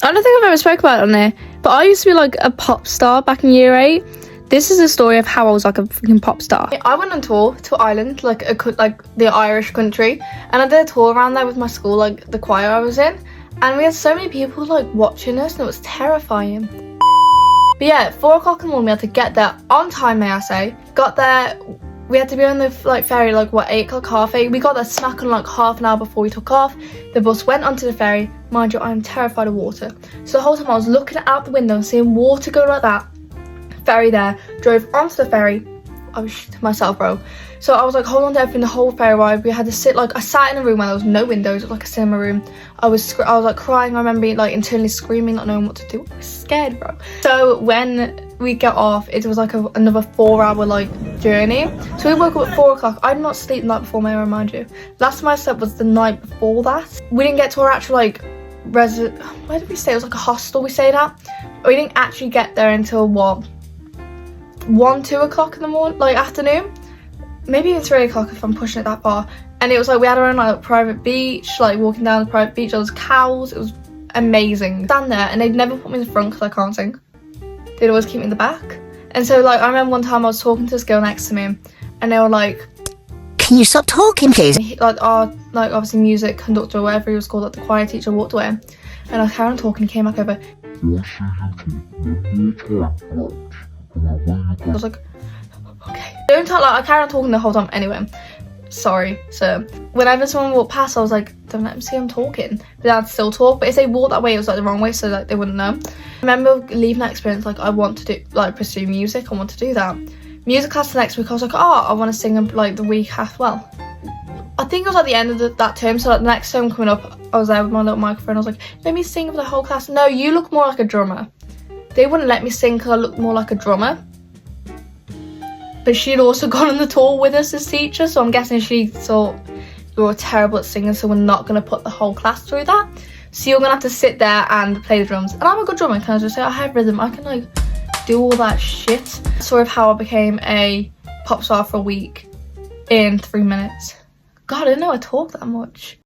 I don't think I've ever spoke about it on there, but I used to be like a pop star back in year 8. This is a story of how I was like a freaking pop star. I went on tour to Ireland, like the Irish country, and I did a tour around there with my school, like the choir I was in, and we had so many people like watching us, and it was terrifying. But yeah, at 4 o'clock in the morning, we had to get there on time, may I say. Got there, we had to be on the ferry 8 o'clock, half 8. We got there smack on half an hour before we took off. The bus went onto the ferry. Mind you, I am terrified of water. So the whole time I was looking out the window and seeing water go like that. Ferry there, drove onto the ferry. I was shitting myself, bro. So I was like holding on to everything the whole ferry ride. We had to sit I sat in a room where there was no windows. It was like a cinema room. I was like crying. I remember internally screaming, not knowing what to do. I was scared, bro. So when we get off, it was like another 4-hour journey. So we woke up at 4 o'clock. I did not sleep the night before, may I remind you. Last time I slept was the night before that. We didn't get to our actual where did we stay? It was like a hostel we stayed at. We didn't actually get there until 1-2 o'clock in the morning, afternoon, maybe even 3 o'clock if I'm pushing it that far. And it was we had our own private beach, walking down the private beach. There was cows. It was amazing. Stand there, and they'd never put me in the front because I can't sing. They'd always keep me in the back. And so I remember one time I was talking to this girl next to me, and they were like, "Can you stop talking, please?" Our obviously music conductor or whatever he was called, the choir teacher, walked away, and I was carrying on talking. He came back over. I was like, okay. Don't talk, I carried on talking the whole time anyway. Sorry, sir. Whenever someone walked past, I was like, don't let them see I'm talking. But I'd still talk. But if they walked that way, it was the wrong way, so they wouldn't know. I remember leaving that experience, I want to do, pursue music. I want to do that. Music class the next week, I was like, oh, I want to sing the week after. Well, I think it was at the end of that term, so the next term coming up, I was there with my little microphone. I was like, let me sing for the whole class. No, you look more like a drummer. They wouldn't let me sing because I looked more like a drummer. But she'd also gone on the tour with us as teacher, so I'm guessing she thought you were terrible at singing, so we're not going to put the whole class through that. So you're going to have to sit there and play the drums. And I'm a good drummer, can I just say? I have rhythm. I can do all that shit. Story of how I became a pop star for a week in 3 minutes. God, I didn't know I talked that much.